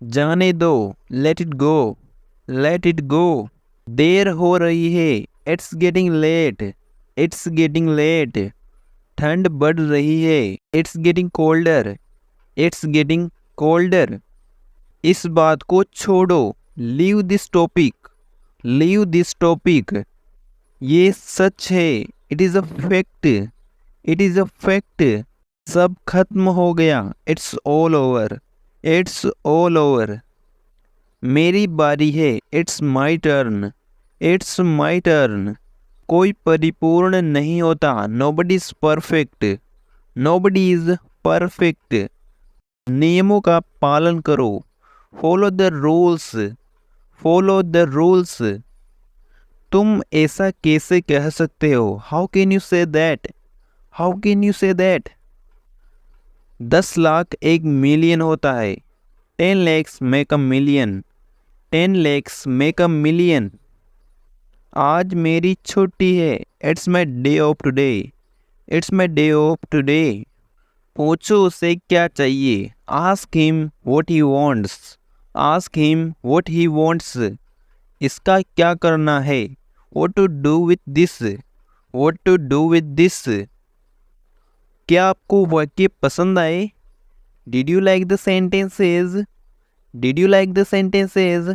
जाने दो, let it go, let it go. देर हो रही है, it's getting late, it's getting late. ठंड बढ़ रही है, it's getting colder, it's getting colder. इस बात को छोड़ो, leave this topic, leave this topic. ये सच है, it is a fact, it is a fact. सब खत्म हो गया, it's all over, it's all over. मेरी बारी है, it's my turn, it's my turn. कोई परिपूर्ण नहीं होता, nobody is perfect, nobody is perfect. नियमों का पालन करो, follow the rules, follow the rules. तुम ऐसा कैसे कह सकते हो, how can you say that, how can you say that. 10 lakh 1 million होता है, 10 lakhs make a million, 10 lakhs make a million. आज मेरी छुट्टी है, it's my day of today, it's my day of today. पूछो उसे क्या चाहिए, ask him what he wants, ask him what he wants. इसका क्या करना है, what to do with this, what to do with this. क्या आपको वाक्य पसंद आए, did you like the sentences, did you like the sentences.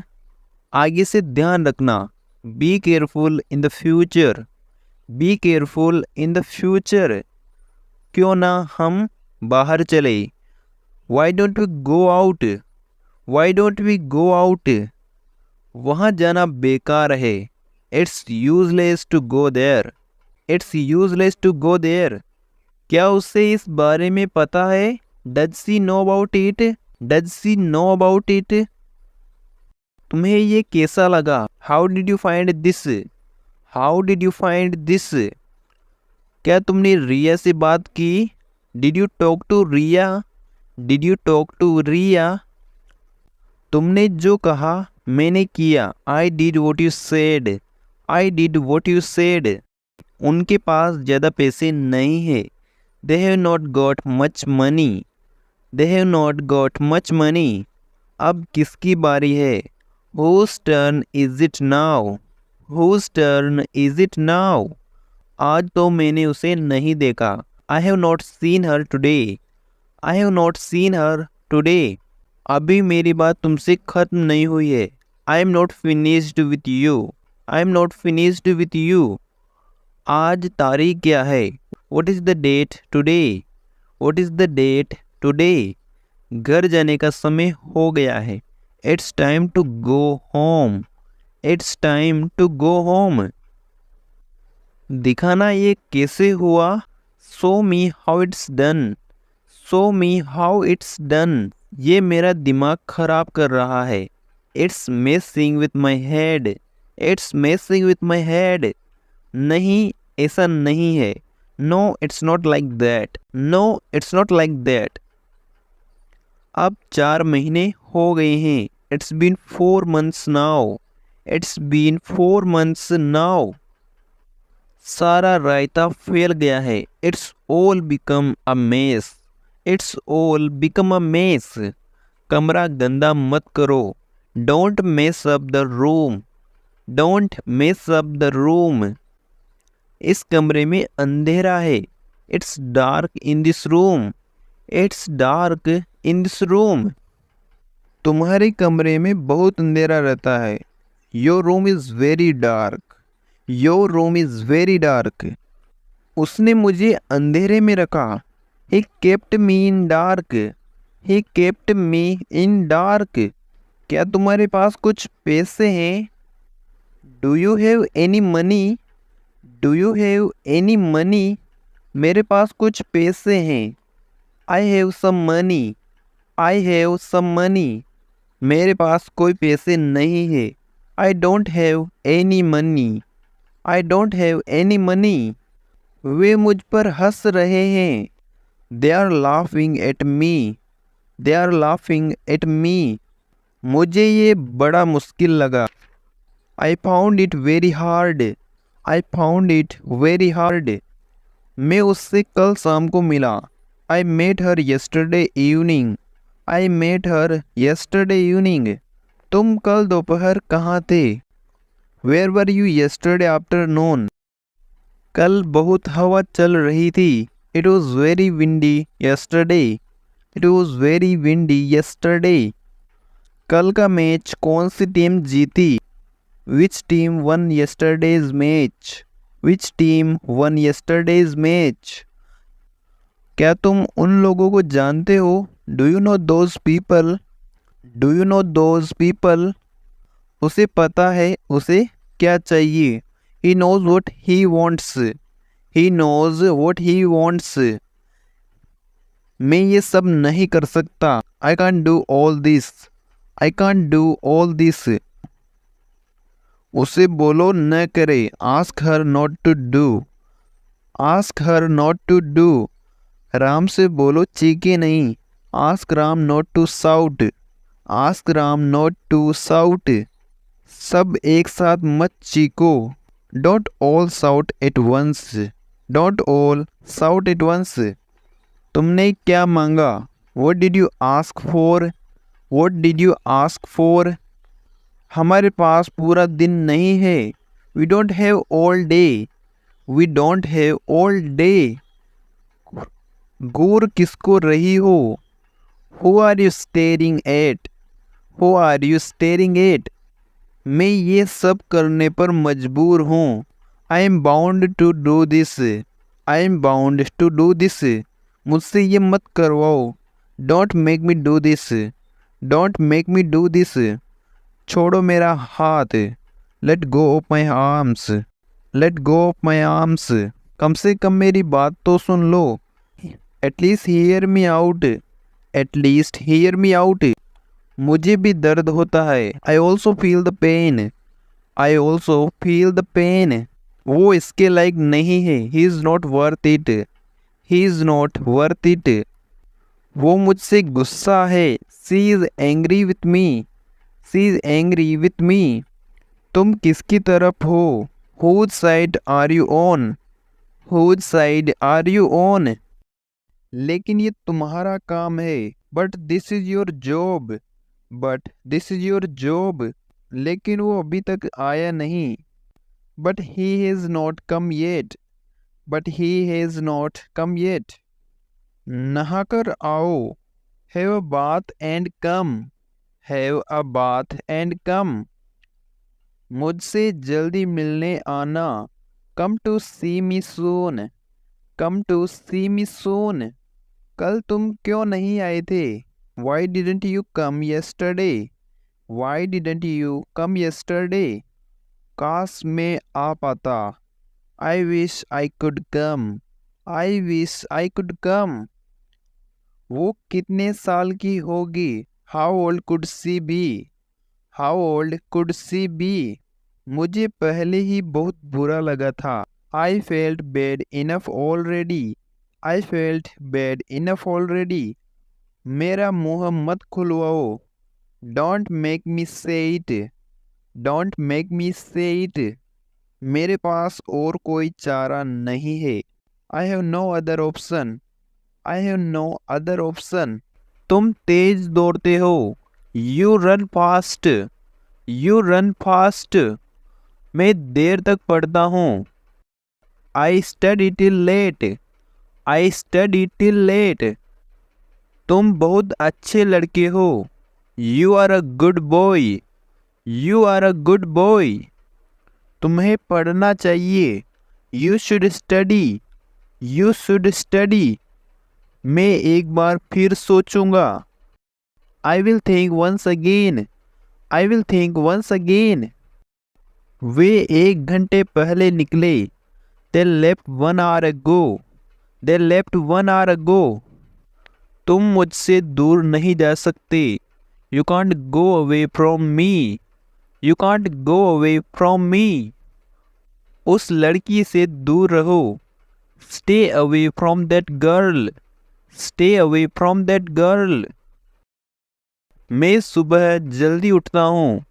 आगे से ध्यान रखना, be careful in the future, be careful in the future. क्यों ना हम बाहर चले, why don't we go out, why don't we go out. वहाँ जाना बेकार है, it's useless to go there, it's useless to go there. क्या उसे इस बारे में पता है, does she know about it, does she know about it. तुम्हें ये कैसा लगा, how did you find this, how did you find this. क्या तुमने रिया से बात की, did you talk to Riya, did you talk to Riya. तुमने जो कहा मैंने किया, I did what you said, I did what you said. उनके पास ज़्यादा पैसे नहीं है, they have not got much money, they have not got much money. अब किसकी बारी है, whose turn is it now, whose turn is it now। आज तो मैंने उसे नहीं देखा, I have not seen her today, I have not seen her today। अभी मेरी बात तुमसे खत्म नहीं हुई है, I am not finished with you, I am not finished with you। आज तारीख क्या है, what is the date today, what is the date today। घर जाने का समय हो गया है, it's time to go home, it's time to go home। दिखाना ये कैसे हुआ, show me how it's done, show me how it's done। ये मेरा दिमाग खराब कर रहा है, it's messing with my head, it's messing with my head। नहीं, ऐसा नहीं है, no it's not like that, no it's not like that। अब 4 महीने हो गए हैं, it's been 4 months now, it's been 4 months now। सारा रायता फैल गया है, it's all become a mess, it's all become a mess। कमरा गंदा मत करो, don't mess up the room, don't mess up the room। इस कमरे में अंधेरा है, it's dark in this room, it's dark in this room। तुम्हारे कमरे में बहुत अंधेरा रहता है, your room is very dark, your room is very dark। उसने मुझे अंधेरे में रखा, he kept me in dark, he kept me in dark। क्या तुम्हारे पास कुछ पैसे हैं, do you have any money, do you have any money। मेरे पास कुछ पैसे हैं, I have some money, I have some money। मेरे पास कोई पैसे नहीं है, I don't have any money, I don't have any money। वे मुझ पर हंस रहे हैं, they are laughing at me, they are laughing at me। मुझे ये बड़ा मुश्किल लगा, I found it very hard, I found it very hard। मैं उससे कल शाम को मिला, I met her yesterday evening, I met her yesterday evening. तुम कल दोपहर कहाँ थे? Where were you yesterday afternoon. कल बहुत हवा चल रही थी. It was very windy yesterday. It was very windy yesterday. कल का मैच कौन सी टीम जीती? Which team won yesterday's match. Which team won yesterday's match. क्या तुम उन लोगों को जानते हो? Do you know those people. Do you know those people. उसे पता है उसे क्या चाहिए. He knows what he wants. He knows what he wants. मैं ये सब नहीं कर सकता. I can't do all this. I can't do all this. उसे बोलो न करे. Ask her not to do. Ask her not to do. Ram से बोलो चीखे नहीं. Ask Ram not to shout. Ask Ram not to shout. सब एक साथ मत चीखो. Don't all shout at once. Don't all shout at once. तुमने क्या मांगा? What did you ask for. What did you ask for. हमारे पास पूरा दिन नहीं है. We don't have all day. We don't have all day. घूर किसको रही हो? Who are you staring at. Who are you staring at. मैं ये सब करने पर मजबूर हूँ. I am bound to do this. I am bound to do this. मुझसे ये मत करवाओ. Don't make me do this. Don't make me do this. छोड़ो मेरा हाथ. Let go of my arms. Let go of my arms. कम से कम मेरी बात तो सुन लो. At least hear me out. At least hear me out. मुझे भी दर्द होता है. I also feel the pain. I also feel the pain. वो इसके लायक नहीं है. He is not worth it. He is not worth it. वो मुझसे गुस्सा है. She is angry with me. She is angry with me. तुम किसकी तरफ हो? Whose side are you on. Whose side are you on. लेकिन ये तुम्हारा काम है. But this is your job. But this is your job. लेकिन वो अभी तक आया नहीं. But he has not come yet. But he has not come yet. नहाकर आओ. Have a bath and come. Have a bath and come. मुझसे जल्दी मिलने आना. Come to see me soon. Come to see me soon. कल तुम क्यों नहीं आए थे? Why didn't you come yesterday. Why didn't you come yesterday. काश मैं आ पाता. I wish I could come. I wish I could come. वो कितने साल की होगी? How old could she be. How old could she be. मुझे पहले ही बहुत बुरा लगा था. I felt bad enough already. I felt bad enough already. मेरा मुंह मत खुलवाओ. डोंट मेक मी से इट. डोंट मेक मी से इट. मेरे पास और कोई चारा नहीं है. I have no other option. I have no other option. तुम तेज दौड़ते हो. You run fast. You run fast. मैं देर तक पढ़ता हूँ. I study till late. I study till late. तुम बहुत अच्छे लड़के हो. You are a good boy. You are a good boy. तुम्हें पढ़ना चाहिए. You should study. You should study. मैं एक बार फिर सोचूंगा. I will think once again. I will think once again. वे 1 घंटे पहले निकले. They left 1 hour ago. They left 1 hour ago. तुम मुझसे दूर नहीं जा सकते. You can't go away from me. You can't go away from me. उस लड़की से दूर रहो. Stay away from that girl. Stay away from that girl. मैं सुबह जल्दी उठता हूँ.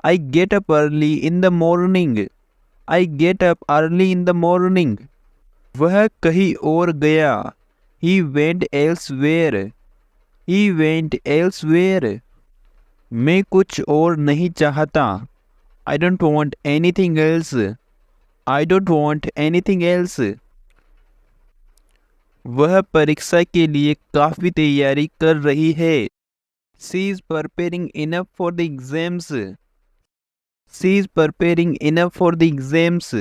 I get up early in the morning. I get up early in the morning. वह कहीं और गया. He went elsewhere. He went elsewhere. मैं कुछ और नहीं चाहता. I don't want anything else. I don't want anything else. वह परीक्षा के लिए काफ़ी तैयारी कर रही है. She is preparing enough for the exams. She is preparing enough for the exams.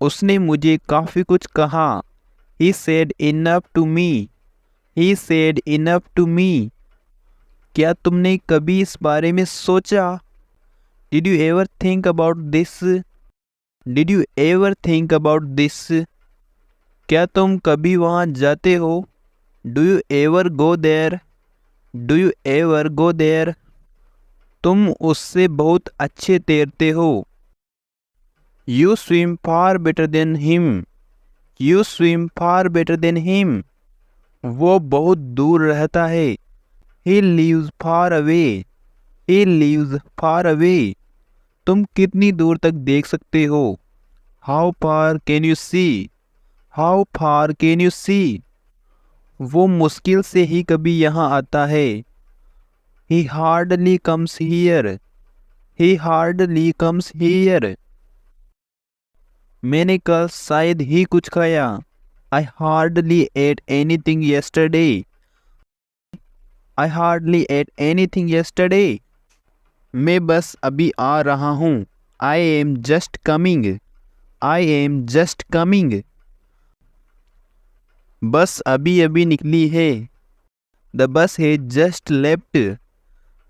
उसने मुझे काफ़ी कुछ कहा. He said enough to me. He said enough to me. क्या तुमने कभी इस बारे में सोचा? Did you ever think about this? Did you ever think about this? क्या तुम कभी वहाँ जाते हो? Do you ever go there? Do you ever go there? तुम उससे बहुत अच्छे तैरते हो. You swim far better than him. You swim far better than him. वो बहुत दूर रहता है. He lives far away. He lives far away. तुम कितनी दूर तक देख सकते हो? How far can you see? How far can you see? वो मुश्किल से ही कभी यहाँ आता है. He hardly comes here. He hardly comes here. मैंने कल शायद ही कुछ खाया. I hardly ate anything yesterday. I hardly ate anything yesterday. मैं बस अभी आ रहा हूँ. I am just coming. I am just coming. बस अभी अभी निकली है. The bus has just left.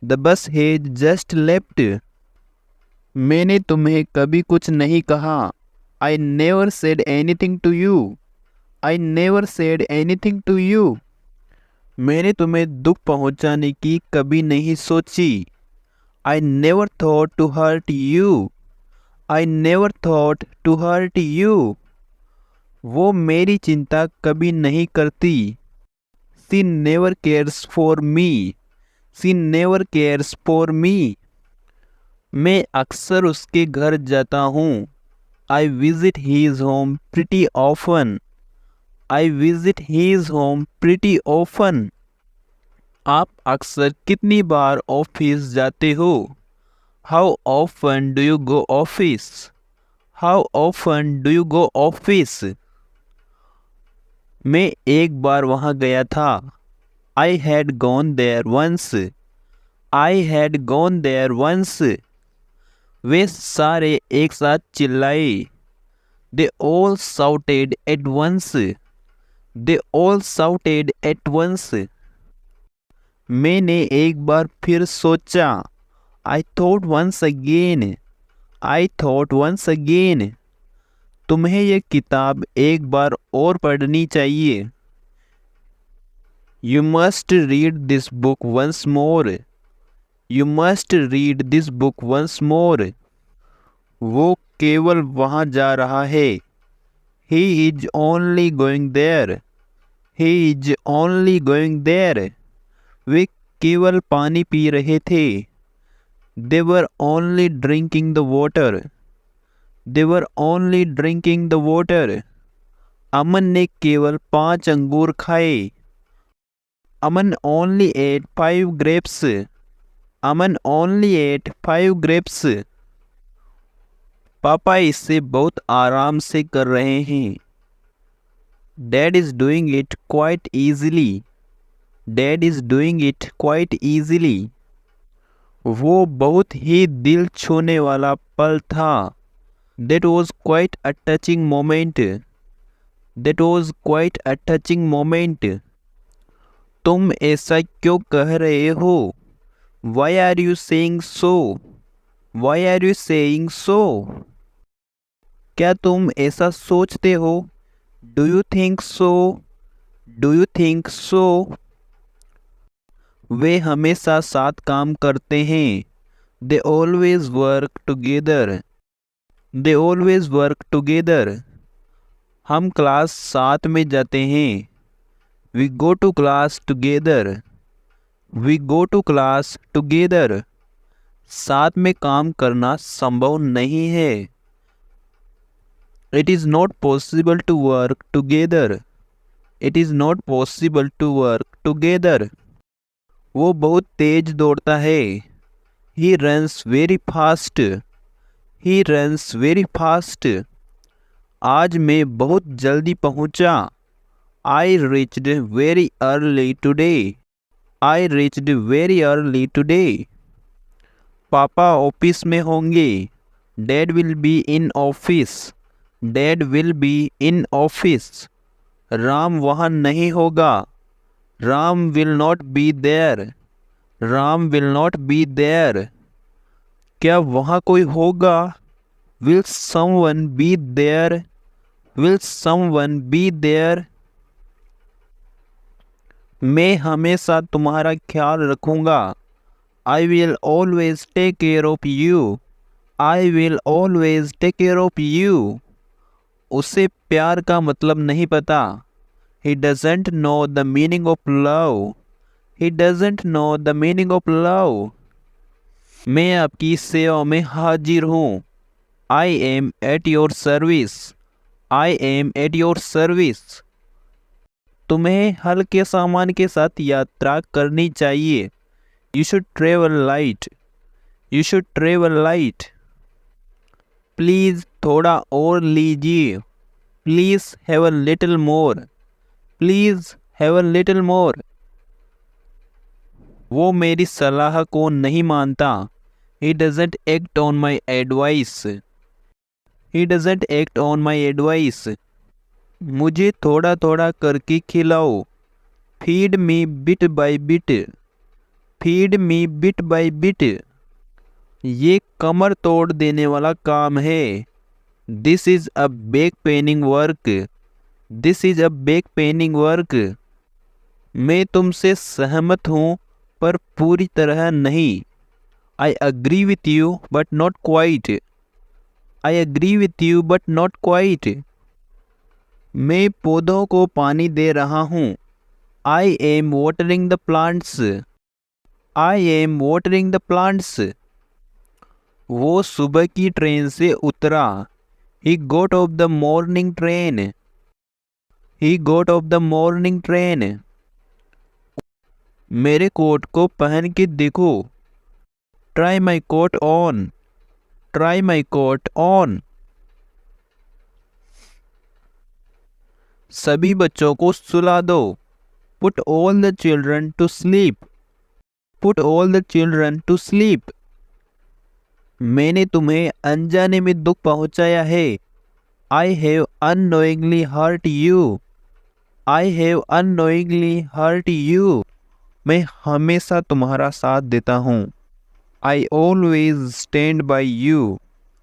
The bus has just left. मैंने तुम्हें कभी कुछ नहीं कहा. I never said anything to you. I never said anything to you. मैंने तुम्हें दुख पहुंचाने की कभी नहीं सोची. I never thought to hurt you. I never thought to hurt you. वो मेरी चिंता कभी नहीं करती. She never cares for me. She never cares for me. मैं अक्सर उसके घर जाता हूँ. I visit his home pretty often. I visit his home pretty often. आप अक्सर कितनी बार ऑफिस जाते हो? How often do you go office? How often do you go office? मैं एक बार वहाँ गया था. I had gone there once. I had gone there once. वे सारे एक साथ चिल्लाए. They all shouted at once. They all shouted at once. मैंने एक बार फिर सोचा. I thought once again. I thought once again. तुम्हें यह किताब एक बार और पढ़नी चाहिए. You must read this book once more. You must read this book once more. वो केवल वहाँ जा रहा है. He is only going there. He is only going there. वे केवल पानी पी रहे थे. They were only drinking the water. They were only drinking the water. अमन ने केवल 5 अंगूर खाए. अमन only ate 5 grapes. अमन only ate 5 grapes. पापा इसे बहुत आराम से कर रहे हैं. Dad is doing it quite easily. Dad is doing it quite easily. वो बहुत ही दिल छूने वाला पल था. That was quite a touching moment. That was quite a touching moment. तुम ऐसा क्यों कह रहे हो? Why are you saying so? Why are you saying so? क्या तुम ऐसा सोचते हो? Do you think so? Do you think so? वे हमेशा साथ काम करते हैं. They always work together. They always work together. हम क्लास साथ में जाते हैं. We go to class together. We go to class together. साथ में काम करना संभव नहीं है. It is not possible to work together. It is not possible to work together. वो बहुत तेज दौड़ता है। He runs very fast. He runs very fast. आज मैं बहुत जल्दी पहुंचा। I reached very early today. I reached very early today. पापा ऑफिस में होंगे। Dad will be in office. Dad will be in office. Ram वहाँ नहीं होगा। Ram will not be there. Ram will not be there. क्या वहाँ कोई होगा? Will someone be there? Will someone be there? मैं हमेशा तुम्हारा ख्याल रखूँगा। I will always take care of you. I will always take care of you. उसे प्यार का मतलब नहीं पता। He doesn't know the meaning of love. He doesn't know the meaning of love. मैं आपकी सेवा में हाजिर हूँ। I am at your service. I am at your service. तुम्हें हल्के सामान के साथ यात्रा करनी चाहिए। You should travel light. You should travel light. Please थोड़ा और लीजिए। Please have a little more. Please have a little more. वो मेरी सलाह को नहीं मानता। He doesn't act on my advice. He doesn't act on my advice. मुझे थोड़ा थोड़ा करके खिलाओ। Feed me bit by bit. Feed me bit by bit. ये कमर तोड़ देने वाला काम है। This is a back paining work. This is a back paining work. मैं तुमसे सहमत हूँ पर पूरी तरह नहीं। I agree with you but not quite. I agree with you but not quite. मैं पौधों को पानी दे रहा हूँ। I am watering the plants. I am watering the plants. वो सुबह की ट्रेन से उतरा। He got off the morning train. He got off the morning train. मेरे कोट को पहन के देखो। Try my coat on. Try my coat on. सभी बच्चों को सुला दो। Put all the children to sleep. Put all the children to sleep. मैंने तुम्हें अनजाने में दुख पहुंचाया है। I have unknowingly hurt you. I have unknowingly hurt you. मैं हमेशा तुम्हारा साथ देता हूँ। I always stand by you.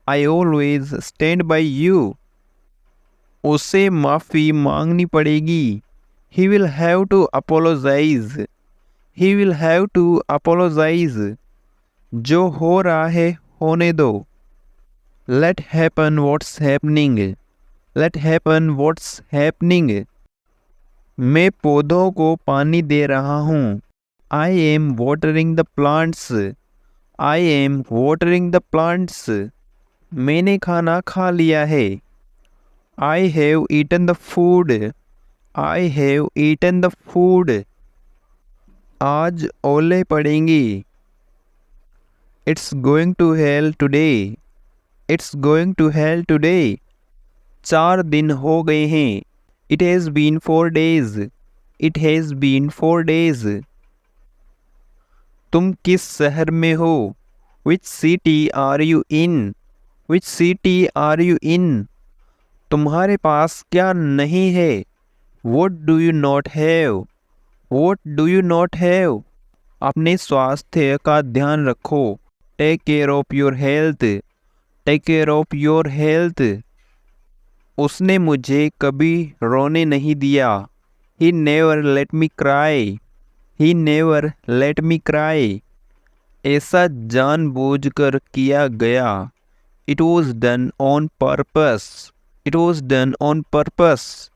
I always stand by you. उसे माफ़ी मांगनी पड़ेगी। He will have to apologise. He will have to apologise. जो हो रहा है होने दो। Let happen what's happening. Let happen what's happening. मैं पौधों को पानी दे रहा हूँ। I am watering the plants. I am watering the plants. मैंने खाना खा लिया है। I have eaten the food. I have eaten the food. आज ओले पड़ेंगे। It's going to hail today. It's going to hail today. 4 दिन हो गए हैं। It has been 4 days. It has been 4 days. तुम किस शहर में हो? Which city are you in? Which city are you in? तुम्हारे पास क्या नहीं है? What do you not have? What do you not have? अपने स्वास्थ्य का ध्यान रखो। Take care of your health. Take care of your health. उसने मुझे कभी रोने नहीं दिया। He never let me cry. He never let me cry. ऐसा जानबूझकर किया गया। It was done on purpose. It was done on purpose.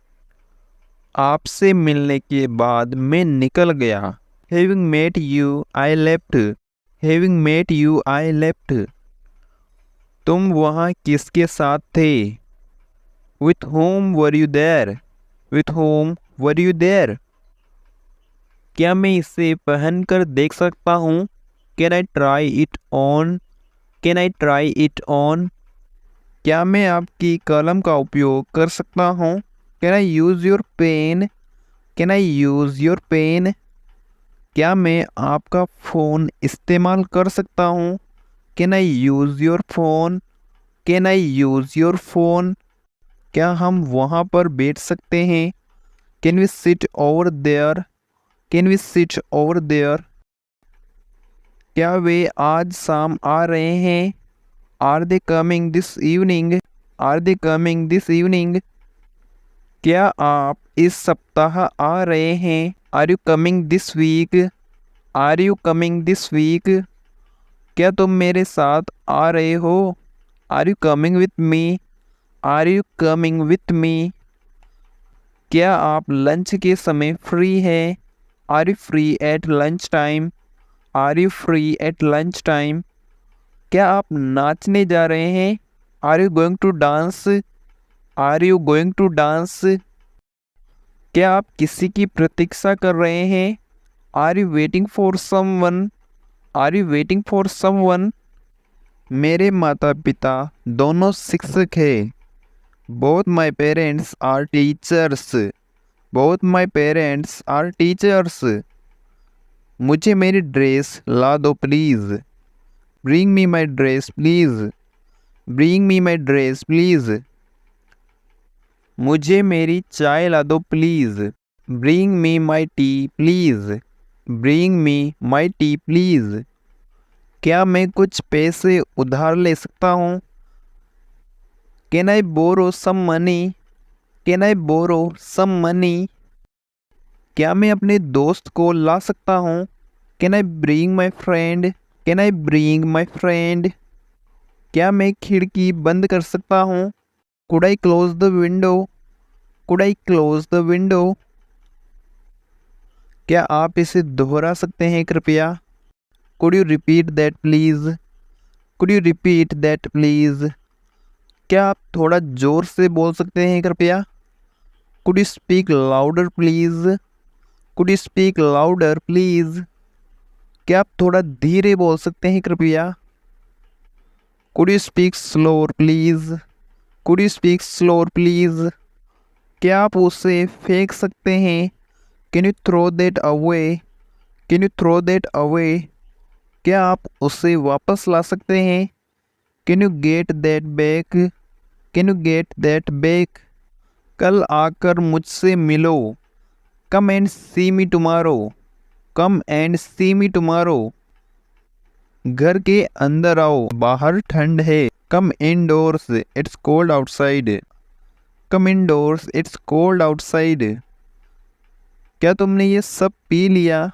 आपसे मिलने के बाद मैं निकल गया। Having met you I left. Having met you I left. तुम वहाँ किसके साथ थे? With whom were you there? With whom were you there? क्या मैं इसे पहन कर देख सकता हूँ? Can I try it on? Can I try it on? क्या मैं आपकी कलम का उपयोग कर सकता हूँ? Can I use your pen? Can I use your pen? क्या मैं आपका फ़ोन इस्तेमाल कर सकता हूँ? Can I use your phone? Can I use your phone? क्या हम वहाँ पर बैठ सकते हैं? Can we sit over there? Can we sit over there? क्या वे आज शाम आ रहे हैं? Are they coming this evening? Are they coming this evening? क्या आप इस सप्ताह आ रहे हैं? Are you coming this week? Are you coming this week? क्या तुम मेरे साथ आ रहे हो? Are you coming with me? Are you coming with me? क्या आप लंच के समय फ्री हैं? Are you free at lunch time? Are you free at lunch time? क्या आप नाचने जा रहे हैं? Are you going to dance? Are you going to dance? क्या आप किसी की प्रतीक्षा कर रहे हैं? Are you waiting for someone? Are you waiting for someone? मेरे माता पिता दोनों शिक्षक हैं। Both my parents are teachers. Both my parents are teachers. मुझे मेरी ड्रेस ला दो please. Bring me my dress please. Bring me my dress please. मुझे मेरी चाय ला दो please. Bring me my tea please. Bring me my tea please. क्या मैं कुछ पैसे उधार ले सकता हूँ? Can I borrow some money? Can I borrow some money? क्या मैं अपने दोस्त को ला सकता हूँ? Can I bring my friend? Can I bring my friend? क्या मैं खिड़की बंद कर सकता हूँ? Could I close the window? Could I close the window? क्या आप इसे दोहरा सकते हैं कृपया? Could you repeat that please? Could you repeat that please? क्या आप थोड़ा ज़ोर से बोल सकते हैं कृपया? Could you speak louder please? Could you speak louder please? क्या आप थोड़ा धीरे बोल सकते हैं कृपया? Could you speak slower please? Could you speak slower please? क्या आप उसे फेंक सकते हैं? Can you throw that away? Can you throw that away? क्या आप उसे वापस ला सकते हैं? Can you get that back? Can you get that back? कल आकर मुझसे मिलो। Come and see me tomorrow. Come and see me tomorrow. घर के अंदर आओ, बाहर ठंड है। Come indoors, it's cold outside. Come indoors, it's cold outside. क्या तुमने ये सब पी लिया?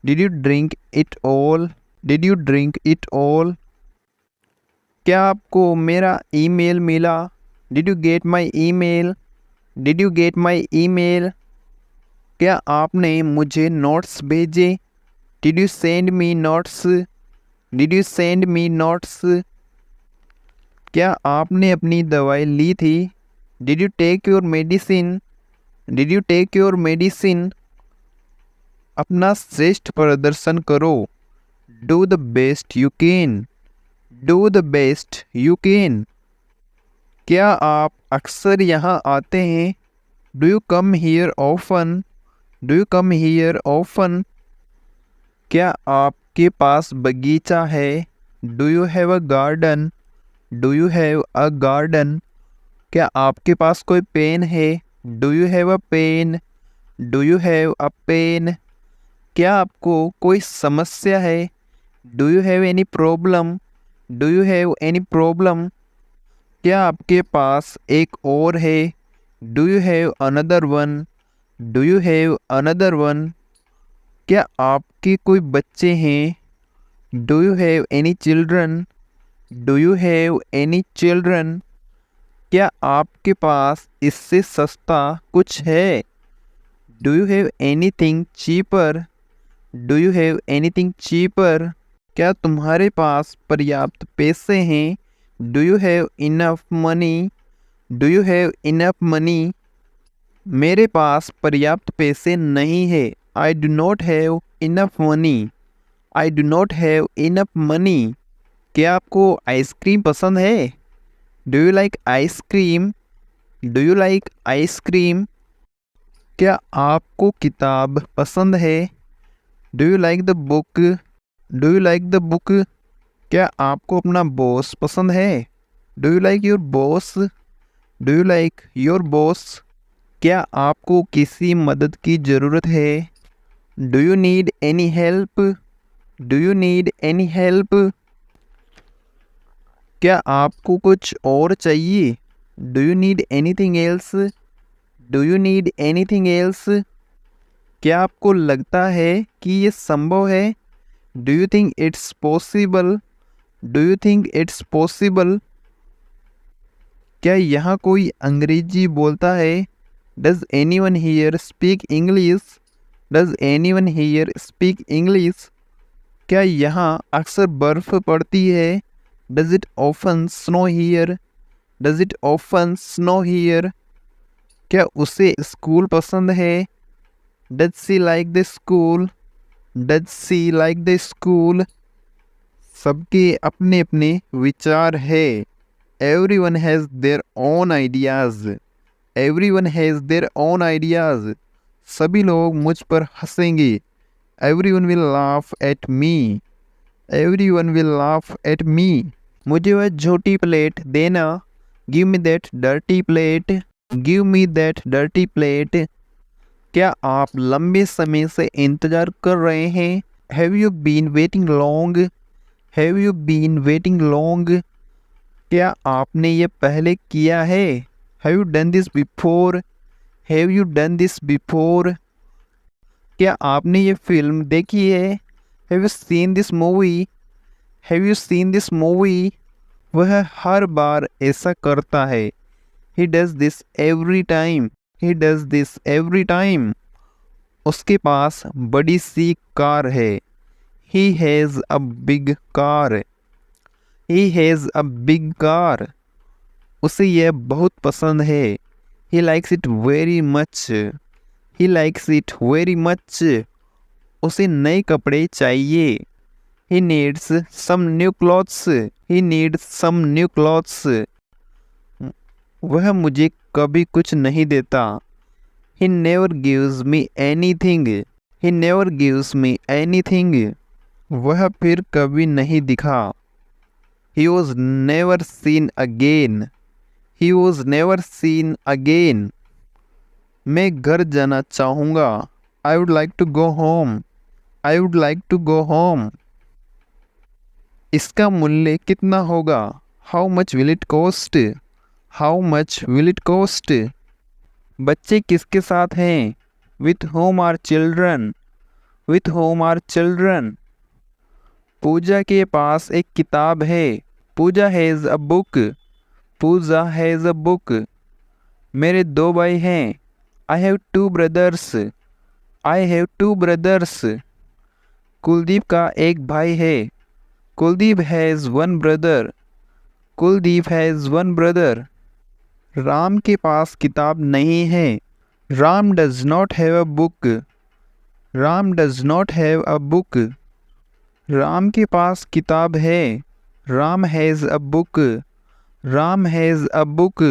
Did you drink it all? Did you drink it all? क्या आपको मेरा ईमेल मिला? Did you get my email? Did you get my email? क्या आपने मुझे नोट्स भेजे? Did you send me notes? Did you send me notes? क्या आपने अपनी दवाई ली थी? Did you take your medicine? Did you take your medicine? अपना श्रेष्ठ प्रदर्शन करो। Do the best you can. Do the best you can. क्या आप अक्सर यहाँ आते हैं? Do you come here often? Do you come here often? क्या आपके पास बगीचा है? Do you have a garden? Do you have a garden? क्या आपके पास कोई पेन है? Do you have a pen? Do you have a pen? क्या आपको कोई समस्या है? Do you have any problem? Do you have any problem? क्या आपके पास एक और है? Do you have another one? Do you have another one? क्या आपके कोई बच्चे हैं? Do you have any children? Do you have any children? क्या आपके पास इससे सस्ता कुछ है? Do you have anything cheaper? Do you have anything cheaper? क्या तुम्हारे पास पर्याप्त पैसे हैं? Do you have enough money? Do you have enough money? मेरे पास पर्याप्त पैसे नहीं है। I do not have enough money. I do not have enough money. क्या आपको आइसक्रीम पसंद है? Do you like ice cream? Do you like ice cream? क्या आपको किताब पसंद है? Do you like the book? Do you like the book? क्या आपको अपना बॉस पसंद है? Do you like your boss? Do you like your boss? क्या आपको किसी मदद की ज़रूरत है? Do you need any help? Do you need any help? क्या आपको कुछ और चाहिए? Do you need anything else? Do you need anything else? क्या आपको लगता है कि ये संभव है? Do you think it's possible? Do you think it's possible? क्या यहाँ कोई अंग्रेजी बोलता है? Does any one hear speak English? Does any one hear speak English? क्या यहाँ अक्सर बर्फ़ पड़ती है? Does it often snow hear? Does it often snow hear? क्या उसे स्कूल पसंद है? Does C like the school? Does she like the school? सबके अपने अपने विचार है। Everyone has their own ideas. Everyone has their own ideas. सभी लोग मुझ पर हंसेंगे। Everyone will laugh at me. Everyone will laugh at me. मुझे वह छोटी प्लेट देना। Give me that dirty plate. Give me that dirty plate. क्या आप लंबे समय से इंतज़ार कर रहे हैं? Have you been waiting long? Have you been waiting long? क्या आपने ये पहले किया है? Have you done this before? Have you done this before? क्या आपने ये फिल्म देखी है? Have you seen this movie? Have you seen this movie? वह हर बार ऐसा करता है। He does this every time. He does this every time. उसके पास बड़ी सी कार है। He has a big car. He has a big car. उसे यह बहुत पसंद है। He likes it very much. He likes it very much. उसे नए कपड़े चाहिए। He needs some new clothes. He needs some new clothes. वह मुझे कभी कुछ नहीं देता। He never gives me anything. He never gives me anything. वह फिर कभी नहीं दिखा। He was never seen again. He was never seen again. मैं घर जाना चाहूँगा। I would like to go home. I would like to go home. इसका मूल्य कितना होगा? How much will it cost? How much will it cost? बच्चे किसके साथ हैं? With whom are children? With whom are children? पूजा के पास एक किताब है। Pooja has a book. Pooja has a book. मेरे दो भाई हैं। I have two brothers. I have two brothers. Kuldeep का एक भाई है। Kuldeep has one brother. Kuldeep has one brother. Ram के पास किताब नहीं है। Ram does not have a book. Ram does not have a book. Ram के पास किताब है। Ram has a book. Ram has a book.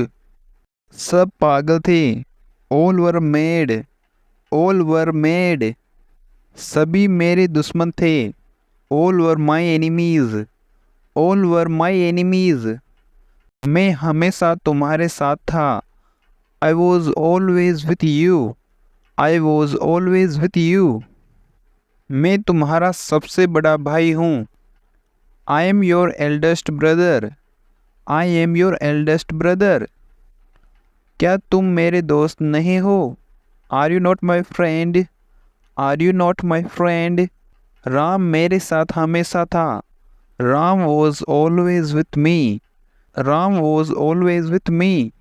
सब पागल थे। All were mad. All were mad. सभी मेरे दुश्मन थे। All were my enemies. All were my enemies. मैं हमेशा तुम्हारे साथ था। I was always with you. I was always with you. मैं तुम्हारा सबसे बड़ा भाई हूँ। I am your eldest brother. I am your eldest brother. क्या तुम मेरे दोस्त नहीं हो? Are you not my friend? Are you not my friend? Ram मेरे साथ हमेशा था। Ram was always with me. Ram was always with me.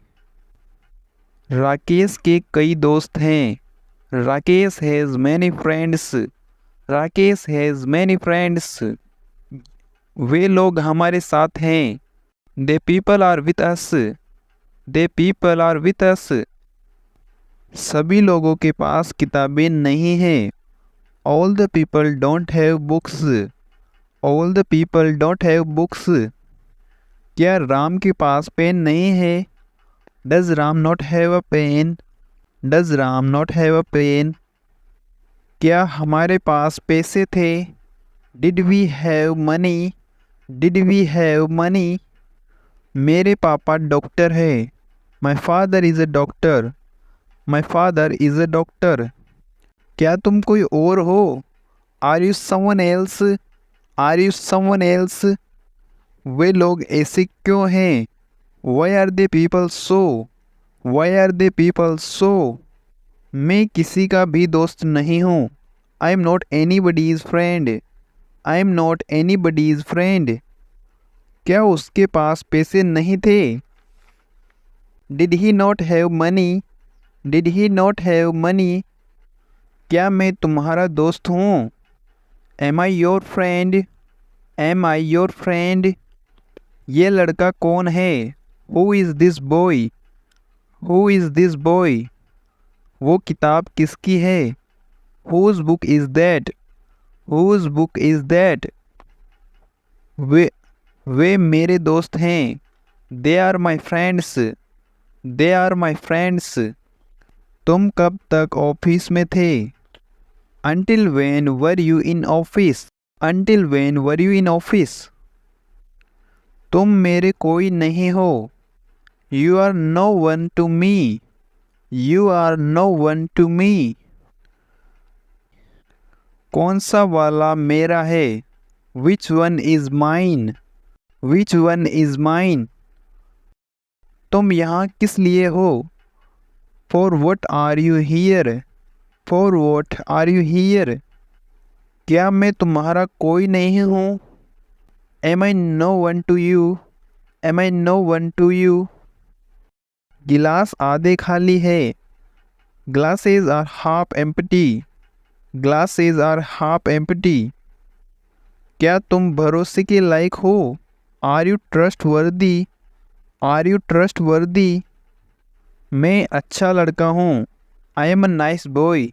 Rakesh के कई दोस्त हैं। Rakesh has many friends. Rakesh has many friends. वे लोग हमारे साथ हैं। They people are with us. They people are with us. सभी लोगों के पास किताबें नहीं हैं। All the people don't have books. All the people don't have books. क्या राम के पास पेन नहीं है? Does Ram not have a pen? Does Ram not have a pen? क्या हमारे पास पैसे थे? Did we have money? Did we have money? मेरे पापा डॉक्टर है. My father is a doctor. My father is a doctor. क्या तुम कोई और हो? Are you someone else? Are you someone else? वे लोग ऐसे क्यों हैं? Why are they people so? Why are they people so? मैं किसी का भी दोस्त नहीं हूँ. I am not anybody's friend. I am not anybody's friend. क्या उसके पास पैसे नहीं थे? Did he not have money? Did he not have money? क्या मैं तुम्हारा दोस्त हूँ? Am I your friend? Am I your friend? ये लड़का कौन है? Who is this boy? Who is this boy? वो किताब किसकी है? Whose book is that? Whose book is that? वे मेरे दोस्त हैं. They are my friends. They are my friends. तुम कब तक ऑफिस में थे? Until when were you in office? Until when were you in office? तुम मेरे कोई नहीं हो. You are no one to me. You are no one to me. कौन सा वाला मेरा है? Which one is mine? Which one is mine? तुम यहाँ किस लिए हो? For what are you here? For what are you here? क्या मैं तुम्हारा कोई नहीं हूँ? Am I no one to you? Am I no one to you? गिलास आधे खाली है. Glasses are half empty. Glasses are half empty. क्या तुम भरोसे के लायक हो? Are you trustworthy? Are you trustworthy? मैं अच्छा लड़का हूँ. I am a nice boy.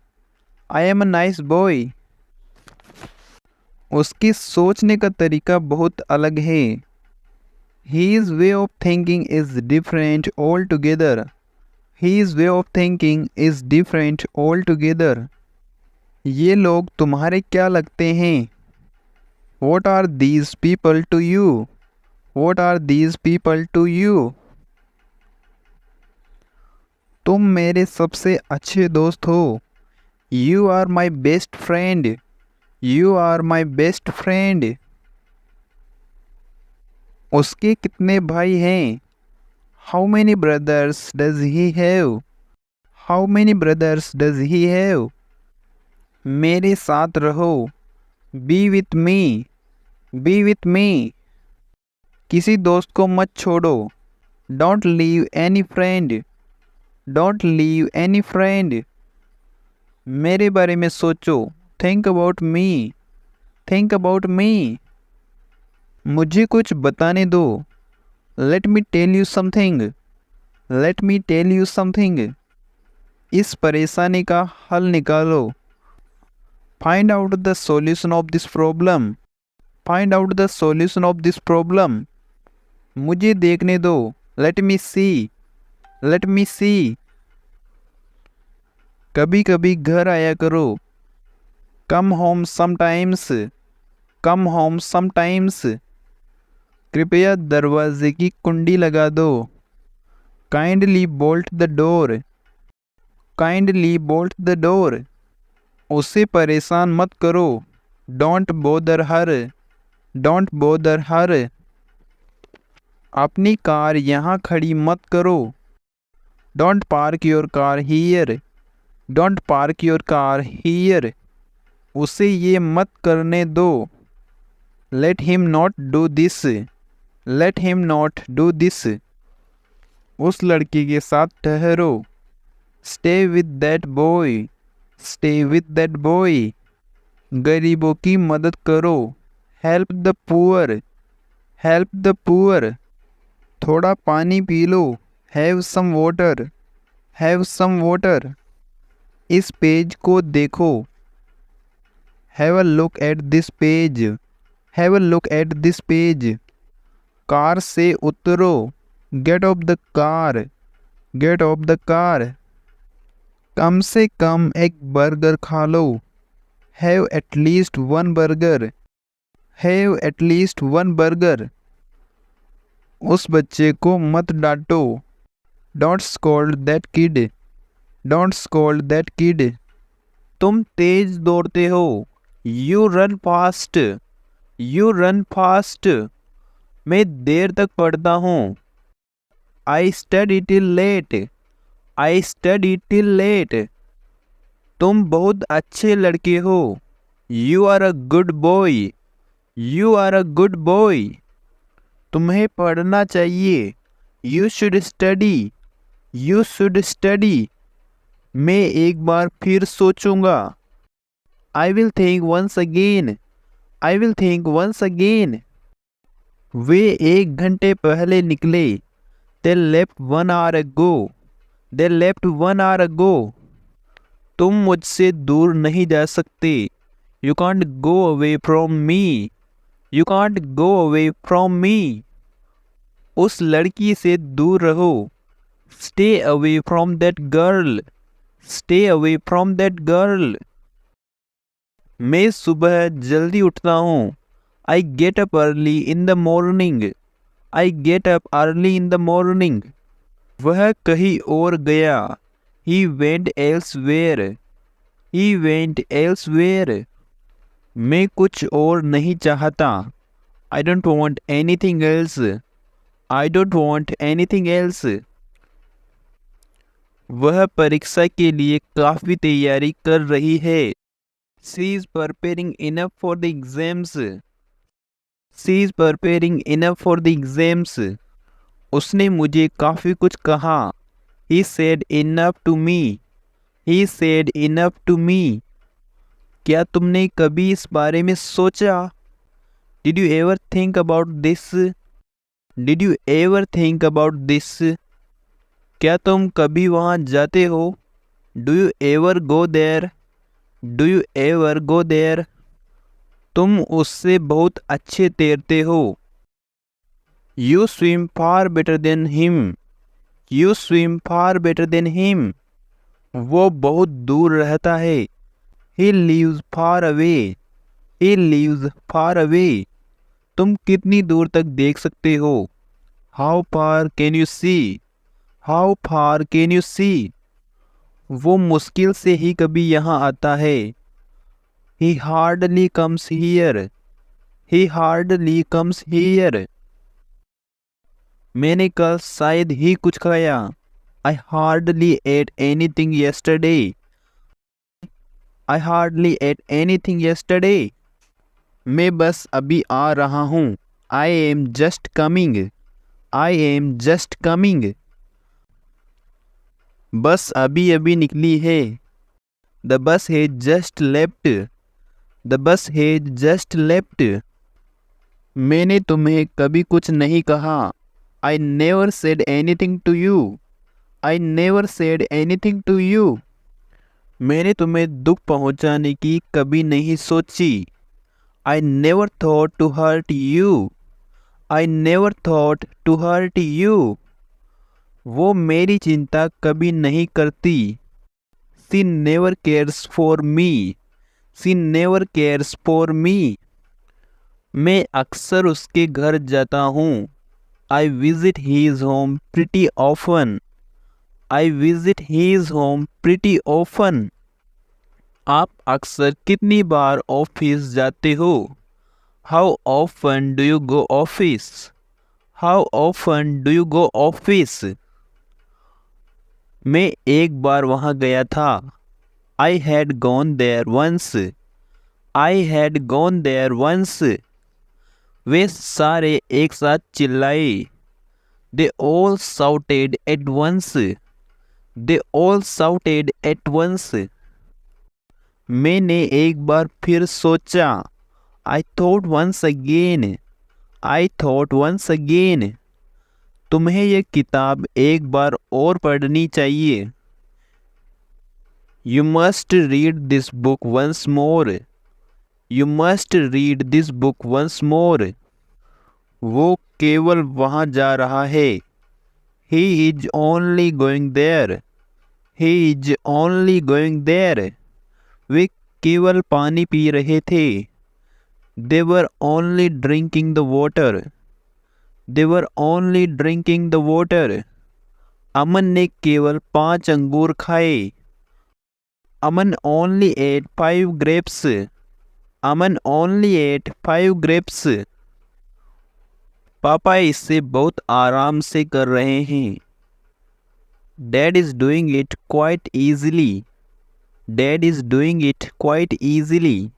I am a nice boy. उसकी सोचने का तरीका बहुत अलग है. His way of thinking is different altogether. His way of thinking is different altogether. ये लोग तुम्हारे क्या लगते हैं? What are these people to you? What are these people to you? तुम मेरे सबसे अच्छे दोस्त हो. You are my best friend. You are my best friend. उसके कितने भाई हैं? How many brothers does he have? How many brothers does he have? मेरे साथ रहो. Be with me. Be with me. किसी दोस्त को मत छोड़ो. Don't leave any friend. Don't leave any friend. मेरे बारे में सोचो. Think about me. Think about me. मुझे कुछ बताने दो. Let me tell you something. Let me tell you something. इस परेशानी का हल निकालो. Find out the solution of this problem. Find out the solution of this problem. मुझे देखने दो. Let me see. Let me see. कभी कभी घर आया करो. Come home sometimes. Come home sometimes. कृपया दरवाजे की कुंडी लगा दो. Kindly bolt the door. Kindly bolt the door. उसे परेशान मत करो. Don't bother her. Don't bother her. अपनी कार यहाँ खड़ी मत करो. Don't park your car here. Don't park your car here. उसे ये मत करने दो. Let him not do this. Let him not do this. उस लड़के के साथ ठहरो. Stay with that boy. Stay with that boy. गरीबों की मदद करो. Help the poor. Help the poor. थोड़ा पानी पी लो. Have some water. Have some water. इस पेज को देखो. Have a look at this page, have a look at this page. Car से उतरो, get off the car, get off the car. कम से कम एक बर्गर खा लो, have at least one burger, have at least one burger. उस बच्चे को मत डांटो, don't scold that kid, don't scold that kid. तुम तेज दौड़ते हो, you run fast, you run fast. मैं देर तक पढ़ता हूँ, I study till late, I study till late. तुम बहुत अच्छे लड़के हो, you are a good boy, you are a good boy. तुम्हें पढ़ना चाहिए, you should study, you should study. मैं एक बार फिर सोचूंगा, I will think once again, I will think once again. वे 1 घंटे पहले निकले, they left 1 hour ago, they left 1 hour ago। तुम मुझसे दूर नहीं जा सकते, you can't go away from me, you can't go away from me. उस लड़की से दूर रहो, stay away from that girl, stay away from that girl. मैं सुबह जल्दी उठता हूँ, I get up early in the morning, I get up early in the morning. वह कहीं और गया, he went elsewhere, he went elsewhere. मैं कुछ और नहीं चाहता, I don't want anything else, I don't want anything else. वह परीक्षा के लिए काफ़ी तैयारी कर रही है, she is preparing enough for the exams, she is preparing enough for the exams. उसने मुझे काफ़ी कुछ कहा, he said enough to me, he said enough to me. क्या तुमने कभी इस बारे में सोचा, did you ever think about this, did you ever think about this. क्या तुम कभी वहाँ जाते हो, do you ever go there, do you ever go there. तुम उससे बहुत अच्छे तैरते हो, you swim far better than him, you swim far better than him. वो बहुत दूर रहता है, he lives far away, he lives far away. तुम कितनी दूर तक देख सकते हो, how far can you see, how far can you see. वो मुश्किल से ही कभी यहाँ आता है, ही hardly comes here, he hardly comes here. मैंने कल शायद ही कुछ खाया, I hardly eight anything yesterday, I hardly eight anything yesterday. मैं बस अभी आ रहा हूँ, I am just coming, I am just coming. बस अभी अभी निकली है, द बस है जस्ट लेफ्ट, द बस है जस्ट लेफ्ट। मैंने तुम्हें कभी कुछ नहीं कहा, I never said anything to you, I never said anything to you. मैंने तुम्हें दुख पहुंचाने की कभी नहीं सोची, I never thought to hurt you, I never thought to hurt you. वो मेरी चिंता कभी नहीं करती, she never cares for me, she never cares for me. मैं अक्सर उसके घर जाता हूँ, I visit his home pretty often, I visit his home pretty often. आप अक्सर कितनी बार ऑफिस जाते हो, how often do you go office, how often do you go office. मैं एक बार वहाँ गया था, I had gone there once, I had gone there once. वे सारे एक साथ चिल्लाए, they all shouted at once, they all shouted at once. मैंने एक बार फिर सोचा, I thought once again, I thought once again. तुम्हें यह किताब एक बार और पढ़नी चाहिए, you must read this book once more, You must read this book once more. वो केवल वहाँ जा रहा है. He is only going there. He is only going there. वे केवल पानी पी रहे थे. They were only drinking the water. They were only drinking the water. अमन ने केवल 5 अंगूर खाए. अमन only ate 5 grapes. अमन only ate 5 grapes. पापा इसे बहुत आराम से कर रहे हैं. Dad is doing it quite easily. Dad is doing it quite easily.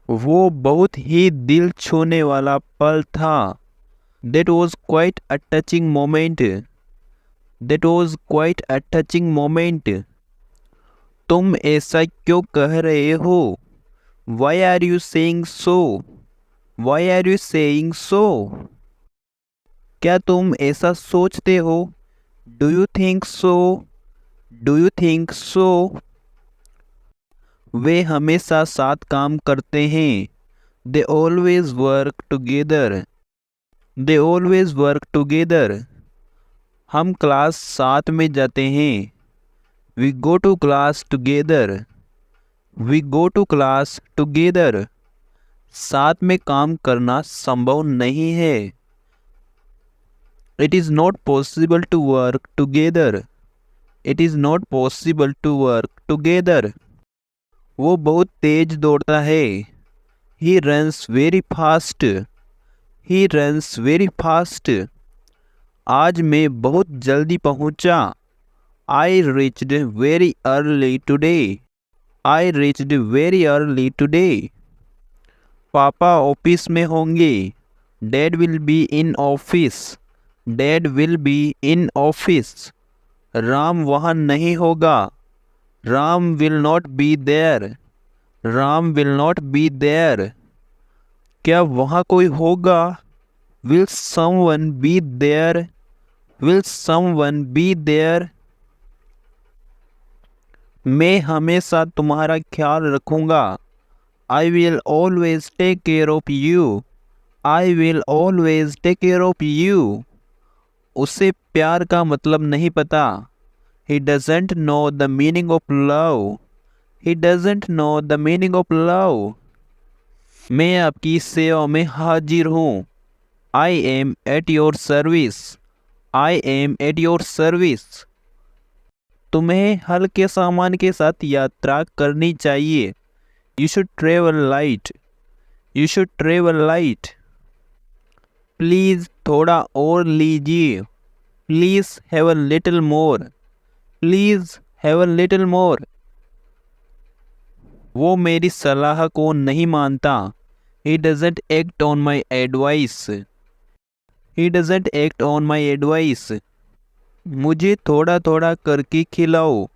वो बहुत ही दिल छूने वाला पल था. That was quite a touching moment. That was quite a touching moment. तुम ऐसा क्यों कह रहे हो? Why are you saying so? Why are you saying so? क्या तुम ऐसा सोचते हो? Do you think so? Do you think so? वे हमेशा साथ काम करते हैं. They always work together. They always work together. हम क्लास साथ में जाते हैं. We go to class together. We go to class together. साथ में काम करना संभव नहीं है. It is not possible to work together. It is not possible to work together. वो बहुत तेज दौड़ता है. He runs very fast. He runs very fast. आज मैं बहुत जल्दी पहुंचा. I reached very early today. I reached very early today. पापा ऑफिस में होंगे. Dad will be in office. Dad will be in office. Ram वहाँ नहीं होगा. Ram will not be there. Ram will not be there. क्या वहाँ कोई होगा? Will someone be there? Will someone be there? मैं हमेशा तुम्हारा ख्याल रखूँगा. I will always take care of you. I will always take care of you. उसे प्यार का मतलब नहीं पता. He doesn't know the meaning of love. He doesn't know the meaning of love. मैं आपकी सेवा में हाजिर हूँ. I am at your service. I am at your service. तुम्हें हल्के सामान के साथ यात्रा करनी चाहिए. You should travel light. You should travel light. Please थोड़ा और लीजिए. Please have a little more. Please have a little more. वो मेरी सलाह को नहीं मानता. He doesn't act on my advice. He doesn't act on my advice. मुझे थोड़ा थोड़ा करके खिलाओ.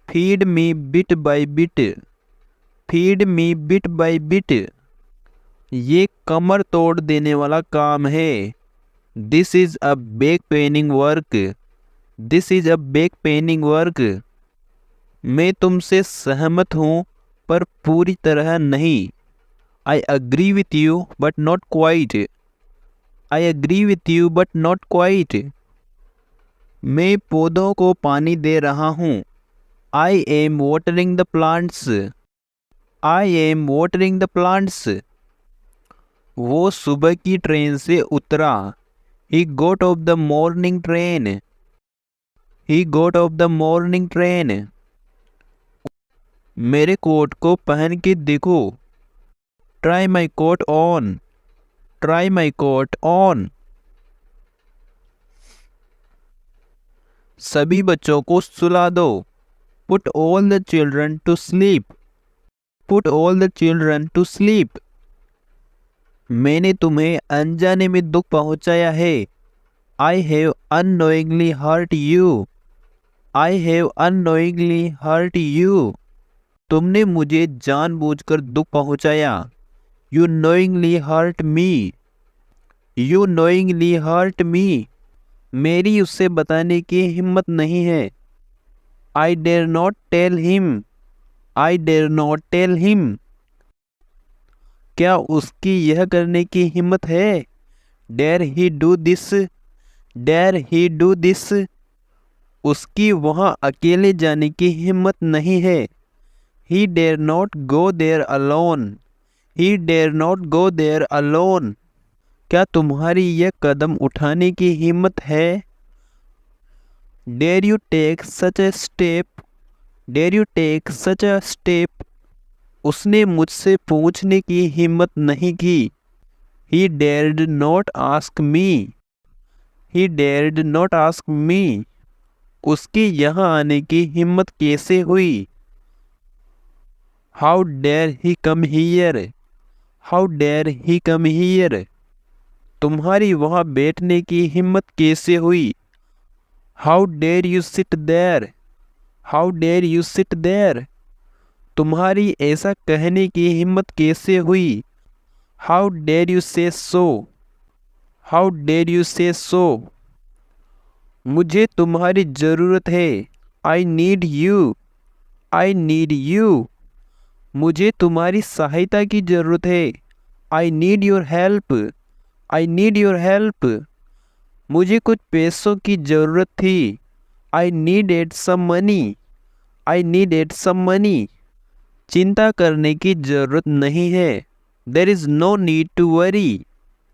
Feed me bit by bit. Feed me bit by bit. ये कमर तोड़ देने वाला काम है. This is a back paining work. This is a back paining work. मैं तुमसे सहमत हूँ पर पूरी तरह नहीं. I agree with you but not quite. I agree with you but not quite. मैं पौधों को पानी दे रहा हूँ. I am watering the plants. I am watering the plants. वो सुबह की ट्रेन से उतरा. He got off the morning train. He got off the morning train. मेरे कोट को पहन के देखो. Try my coat on. Try my coat on. सभी बच्चों को सुला दो. Put all the children to sleep. Put all the children to sleep. मैंने तुम्हें अनजाने में दुख पहुंचाया है. I have unknowingly hurt you. I have unknowingly hurt you. तुमने मुझे जानबूझकर दुख पहुंचाया. You knowingly hurt me. You knowingly hurt me. मेरी उससे बताने की हिम्मत नहीं है. I dare not tell him. I dare not tell him. क्या उसकी यह करने की हिम्मत है? Dare he do this? Dare he do this? उसकी वहाँ अकेले जाने की हिम्मत नहीं है। He dare not go there alone. He dare not go there alone. क्या तुम्हारी यह कदम उठाने की हिम्मत है? Dare you take such a step? Dare you take such a step? उसने मुझसे पूछने की हिम्मत नहीं की। He dared not ask me. He dared not ask me. उसकी यहाँ आने की हिम्मत कैसे हुई? How dare he come here? How dare he come here? तुम्हारी वहाँ बैठने की हिम्मत कैसे हुई? How dare you sit there? How dare you sit there? तुम्हारी ऐसा कहने की हिम्मत कैसे हुई? हाउ डेयर यू से सो? हाउ डेयर यू से सो? मुझे तुम्हारी ज़रूरत है। I need you. I need you. मुझे तुम्हारी सहायता की ज़रूरत है। I need your help. I need your help. मुझे कुछ पैसों की ज़रूरत थी। I needed some money. I needed some money. चिंता करने की ज़रूरत नहीं है। There is no need to worry.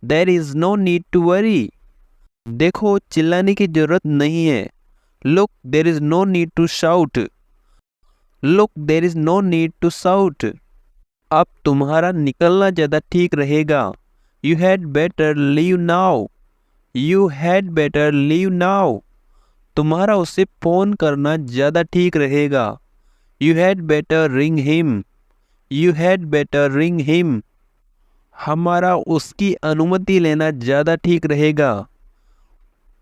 There is no need to worry. देखो, चिल्लाने की ज़रूरत नहीं है। Look, there is no need to shout. Look, there is no need to shout. अब तुम्हारा निकलना ज़्यादा ठीक रहेगा। You had better leave now. You had better leave now. तुम्हारा उसे फ़ोन करना ज़्यादा ठीक रहेगा। You had better ring him. You had better ring him. हमारा उसकी अनुमति लेना ज़्यादा ठीक रहेगा।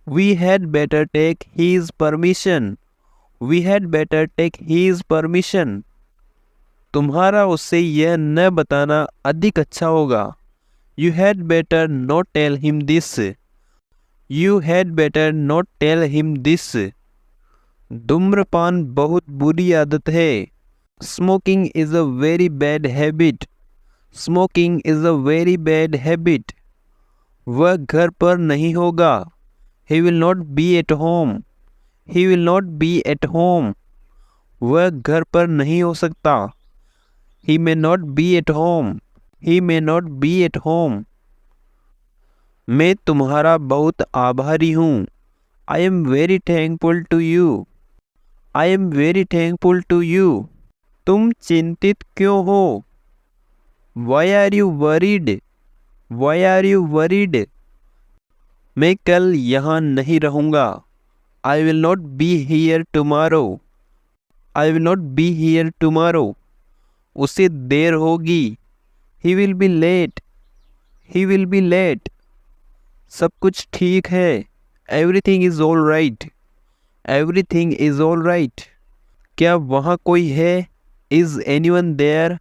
We had better take his permission. We had better take his permission. तुम्हारा उससे यह न बताना अधिक अच्छा होगा। You had better not tell him this. You had better not tell him this. धूम्रपान बहुत बुरी आदत है। Smoking is a very bad habit. Smoking is a very bad habit. वह घर पर नहीं होगा। He will not be at home. He will not be at home. वह घर पर नहीं हो सकता। He may not be at home. He may not be at home. मैं तुम्हारा बहुत आभारी हूँ। I am very thankful to you. I am very thankful to you. तुम चिंतित क्यों हो? Why are you worried? Why are you worried? मैं कल यहाँ नहीं रहूँगा। I will not be here tomorrow. I will not be here tomorrow. उसे देर होगी। He will be late. He will be late. सब कुछ ठीक है। Everything is all right. Everything is all right. क्या वहाँ कोई है? Is anyone there?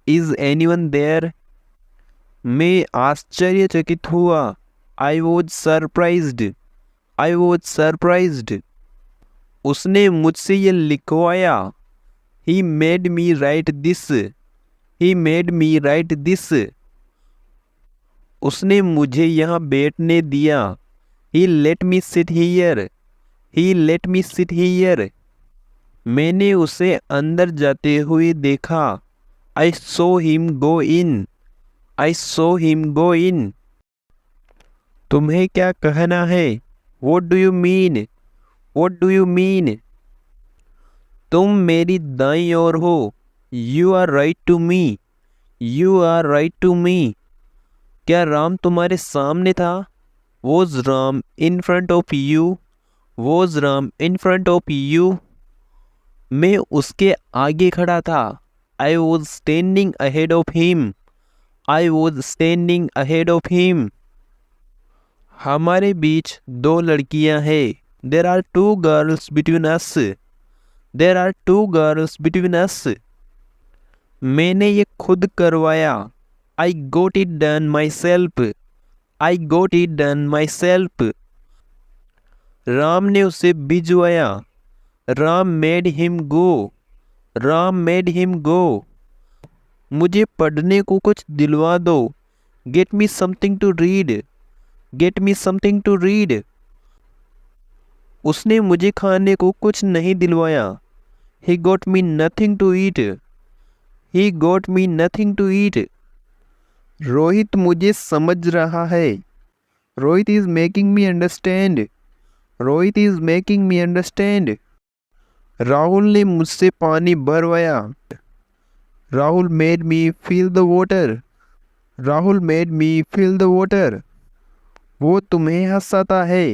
Is anyone there? मैं आश्चर्यचकित हुआ। I was surprised. I was surprised. उसने मुझसे ये लिखवाया। He made me write this. He made me write this. उसने मुझे यहाँ बैठने दिया। He let me sit here. He let me sit here. मैंने उसे अंदर जाते हुए देखा। I saw him go in. I saw him go in. तुम्हें क्या कहना है? What do you mean? What do you mean? तुम मेरी दाईं ओर हो। You are right to me. You are right to me. क्या राम तुम्हारे सामने था? Was Ram in front of you? Was Ram in front of you? मैं उसके आगे खड़ा था। I was standing ahead of him. I was standing ahead of him. हमारे बीच दो लड़कियां हैं। There are two girls between us. There are two girls between us. मैंने ये खुद करवाया। I got it done myself. I got it done myself. Ram ने उसे भिजवाया। Ram made him go. Ram made him go. मुझे पढ़ने को कुछ दिलवा दो। Get me something to read. Get me something to read. उसने मुझे खाने को कुछ नहीं दिलवाया। He got me nothing to eat. He got me nothing to eat. Rohit मुझे समझ रहा है। Rohit is making me understand. Rohit is making me understand. Rahul ने मुझसे पानी भरवाया। Rahul made me feel the water. Rahul made me feel the water. वो तुम्हें हंसाता है।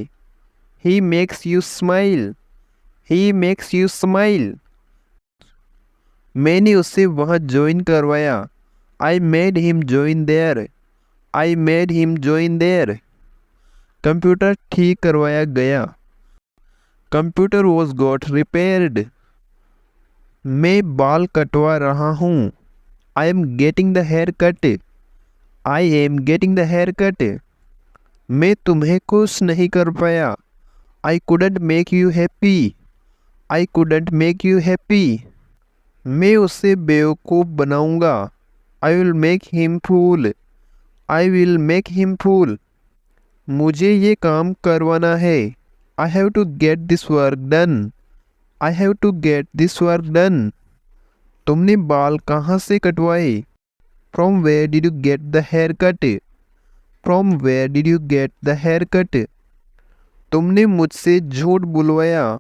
He makes you smile. He makes you smile. मैंने उसे वहाँ ज्वाइन करवाया। I made him join there. I made him join there. Computer ठीक करवाया गया। Computer was got repaired. मैं बाल कटवा रहा हूँ। I am getting the hair cut. I am getting the hair cut. मैं तुम्हें खुश नहीं कर पाया। I couldn't make you happy. I couldn't make you happy. मैं उसे बेवकूफ़ बनाऊंगा। I will make him fool. I will make him fool. मुझे ये काम करवाना है। I have to get this work done. I have to get this work done. तुमने बाल कहाँ से कटवाए? From where did you get the hair cut? From where did you get the hair cut? तुमने मुझसे झूठ बुलवाया।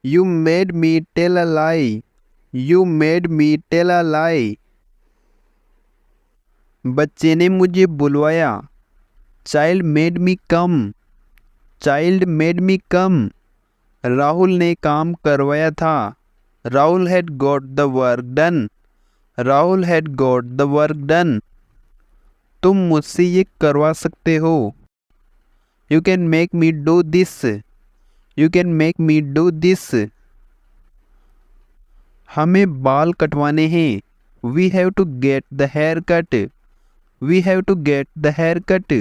You made me tell a lie. You made me tell a lie. बच्चे ने मुझे बुलवाया। Child made me come. Child made me come. Rahul ने काम करवाया था। Rahul had got the work done. Rahul had got the work done. तुम मुझसे ये करवा सकते हो। You can make me do this. You can make me do this. हमें बाल कटवाने हैं। We have to get the hair cut. We have to get the hair cut.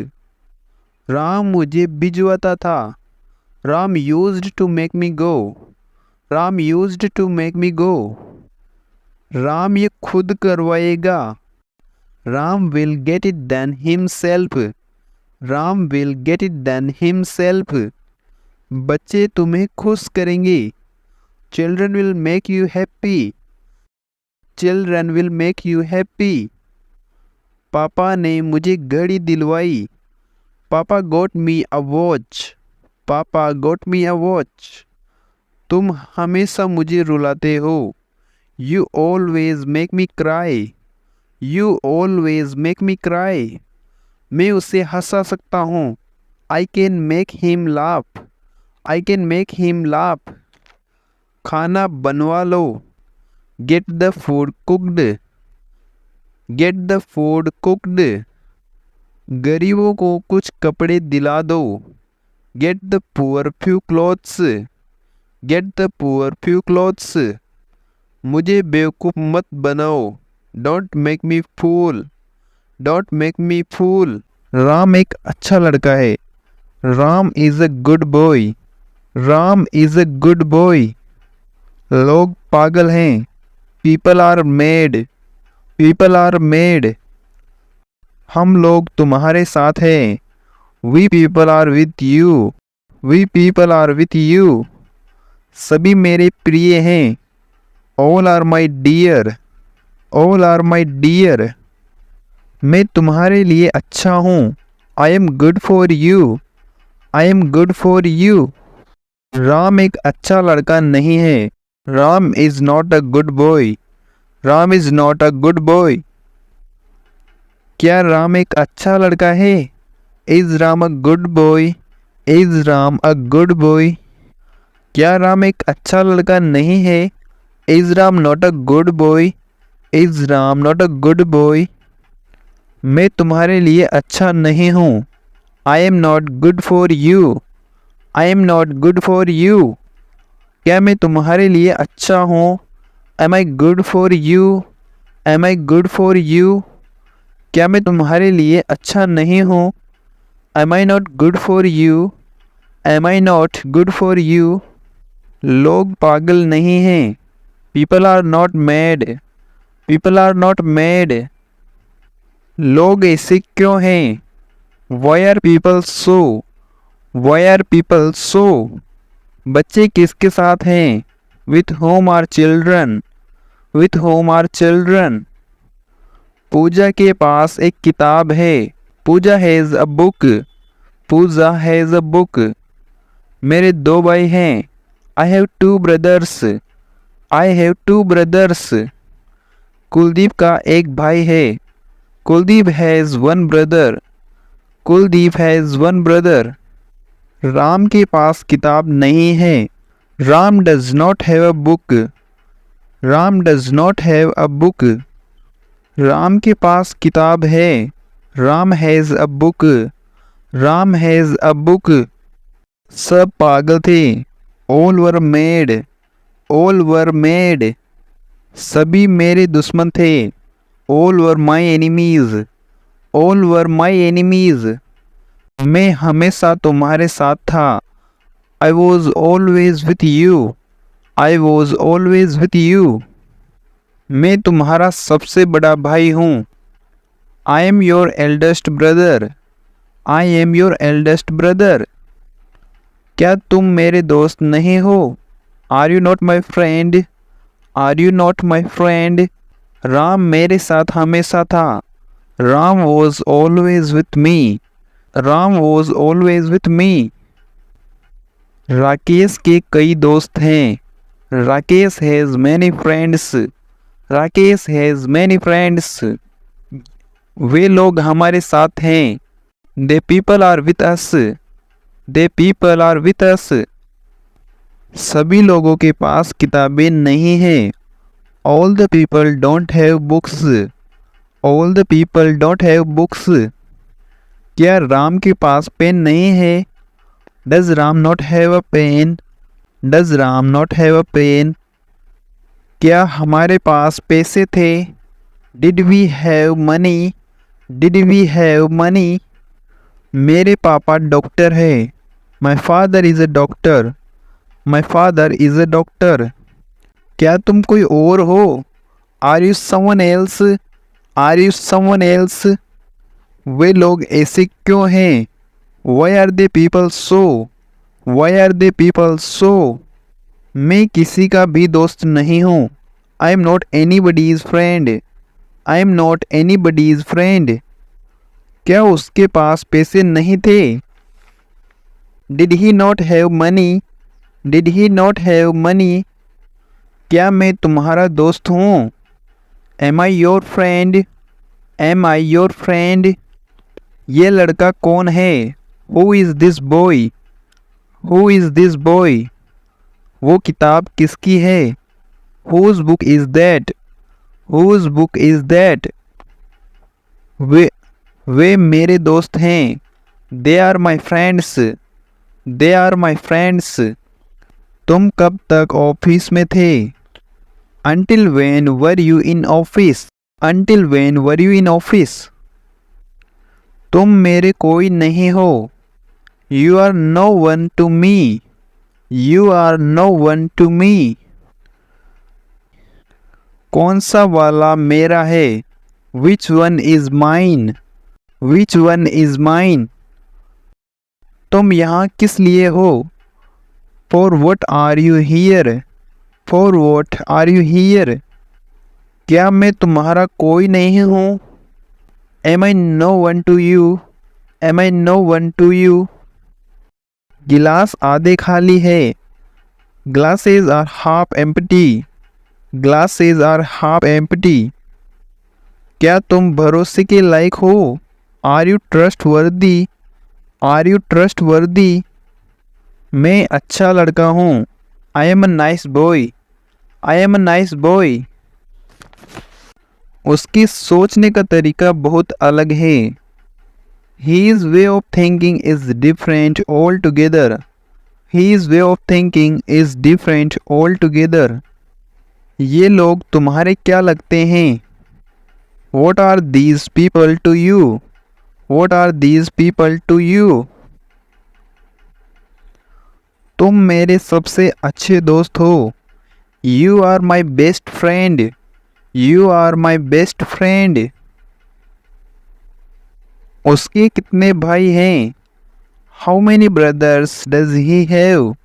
Ram मुझे भिजवाता था। Ram used to make me go. Ram used to make me go. Ram ये खुद करवाएगा। Ram will get it done himself. Ram will get it done himself. बच्चे तुम्हें खुश करेंगे। Children will make you happy. Children will make you happy. पापा ने मुझे घड़ी दिलवाई। पापा गोट मी अ वॉच। पापा गोट मी अ वॉच। तुम हमेशा मुझे रुलाते हो। You always make me cry. You always make me cry. मैं उसे हंसा सकता हूँ। I can make him laugh. I can make him laugh. खाना बनवा लो। Get the food cooked. Get the food cooked. गरीबों को कुछ कपड़े दिला दो। Get the poor few clothes. Get the poor few clothes. मुझे बेवकूफ़ मत बनाओ। Don't make me fool. Don't make me fool. Ram एक अच्छा लड़का है। Ram is a good boy. Ram is a good boy. लोग पागल हैं। People are mad. People are mad. हम लोग तुम्हारे साथ हैं। We people are with you. We people are with you. सभी मेरे प्रिय हैं। All are my dear. All are my dear. मैं तुम्हारे लिए अच्छा हूँ। I am good for you. I am good for you. Ram एक अच्छा लड़का नहीं है। Ram is not a good boy. Ram is not a good boy. क्या राम एक अच्छा लड़का है? Is Ram a good boy? Is Ram a good boy? क्या राम एक अच्छा लड़का नहीं है? Is Ram not a good boy? Is Ram not a good boy? मैं तुम्हारे लिए अच्छा नहीं हूँ। I am not good for you. I am not good for you. क्या मैं तुम्हारे लिए अच्छा हूँ? Am I good for you? Am I good for you? क्या मैं तुम्हारे लिए अच्छा नहीं हूँ? Am I not good for you? Am I not good for you? लोग पागल नहीं हैं। People are not mad. People are not made. लोग ऐसे क्यों हैं? Why are people so? Why are people so? बच्चे किसके साथ हैं? With whom are children? With whom are children? Pooja के पास एक किताब है। Pooja has a book. Pooja has a book. मेरे दो भाई हैं। I have two brothers. I have two brothers. Kuldeep का एक भाई है। Kuldeep has one brother. Kuldeep has one brother. Ram के पास किताब नहीं है। Ram does not have a book. Ram does not have a book. Ram के पास किताब है। Ram has a book. Ram has a book. सब पागल थे। All were mad. All were mad. सभी मेरे दुश्मन थे। All were my enemies. All were my enemies. मैं हमेशा तुम्हारे साथ था। I was always with you. I was always with you. मैं तुम्हारा सबसे बड़ा भाई हूँ। I am your eldest brother. I am your eldest brother. क्या तुम मेरे दोस्त नहीं हो? Are you not my friend? Are you not my friend? Ram मेरे साथ हमेशा था। Ram was always with me. Ram was always with me. Rakesh के कई दोस्त हैं। Rakesh has many friends. Rakesh has many friends. वे लोग हमारे साथ हैं। They people are with us. They people are with us. सभी लोगों के पास किताबें नहीं हैं। All the people don't have books. All the people don't have books. क्या राम के पास पेन नहीं है? Does Ram not have a pen? Does Ram not have a pen? क्या हमारे पास पैसे थे? Did we have money? Did we have money? मेरे पापा डॉक्टर है। My father is a doctor. My father is a doctor. क्या तुम कोई और हो? Are you someone else? Are you someone else? वे लोग ऐसे क्यों हैं? Why are they people so? Why are they people so? मैं किसी का भी दोस्त नहीं हूँ। I am not anybody's friend. I am not anybody's friend. क्या उसके पास पैसे नहीं थे? Did he not have money? Did he not have money? क्या मैं तुम्हारा दोस्त हूँ? Am I your friend? Am I your friend? ये लड़का कौन है? Who is this boy? Who is this boy? वो किताब किसकी है? Whose book is that? Whose book is that? वे मेरे दोस्त हैं। They are my friends. They are my friends. तुम कब तक ऑफिस में थे? Until when were you in office? Until when were you in office? तुम मेरे कोई नहीं हो। You are no one to me. You are no one to me. कौन सा वाला मेरा है? Which one is mine? Which one is mine? तुम यहाँ किस लिए हो? For what are you here? For what are you here? क्या मैं तुम्हारा कोई नहीं हूँ? Am I no one to you? Am I no one to you? गिलास आधे खाली है। Glasses are half empty. Glasses are half empty. क्या तुम भरोसे के लायक हो? Are you trustworthy? Are you trustworthy? मैं अच्छा लड़का हूँ। I am a nice boy. I am a nice boy. उसकी सोचने का तरीका बहुत अलग है। His way of thinking is different altogether. His way of thinking is different altogether. ये लोग तुम्हारे क्या लगते हैं? What are these people to you? What are these people to you? तुम मेरे सबसे अच्छे दोस्त हो। You are my best friend. You are my best friend. उसके कितने भाई हैं? How many brothers does he have?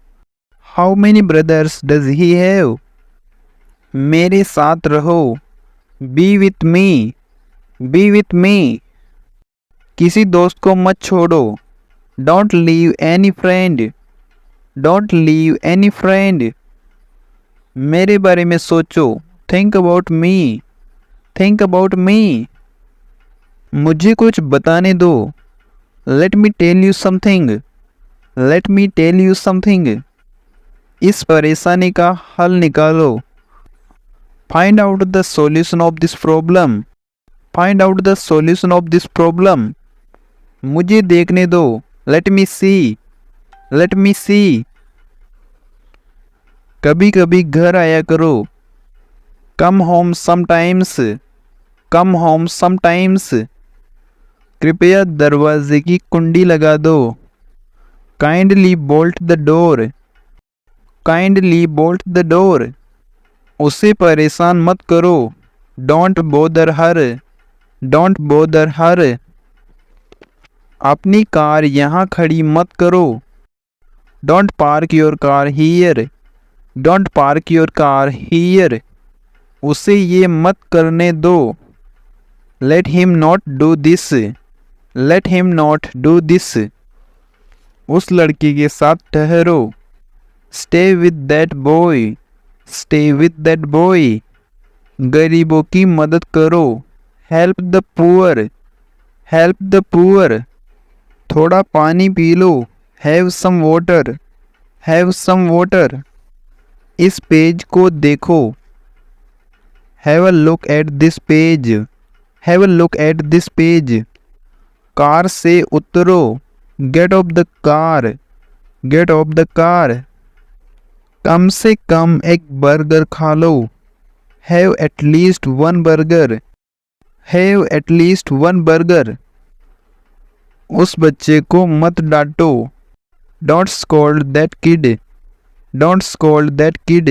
How many brothers does he have? मेरे साथ रहो। Be with me. Be with me. किसी दोस्त को मत छोड़ो। Don't leave any friend. Don't leave any friend. मेरे बारे में सोचो। Think about me. Think about me. मुझे कुछ बताने दो। Let me tell you something. Let me tell you something. इस परेशानी का हल निकालो। Find out the solution of this problem. Find out the solution of this problem. मुझे देखने दो। Let me see. Let me see. कभी कभी घर आया करो। Come home sometimes. Come home sometimes. कृपया दरवाजे की कुंडी लगा दो। Kindly bolt the door. Kindly bolt the door. उसे परेशान मत करो। Don't bother her. Don't bother her. अपनी कार यहाँ खड़ी मत करो। Don't park your car here. Don't park your car here. उसे ये मत करने दो। Let him not do this. Let him not do this. उस लड़की के साथ ठहरो। Stay with that boy. Stay with that boy. गरीबों की मदद करो। Help the poor. Help the poor. थोड़ा पानी पी लो। Have some water. Have some water. इस पेज को देखो। Have a look at this page. Have a look at this page. Car से उतरो। Get off the car. Get off the car. कम से कम एक बर्गर खा लो। Have at least one burger. Have at least one burger. उस बच्चे को मत डांटो। Don't scold that kid. Don't scold that kid.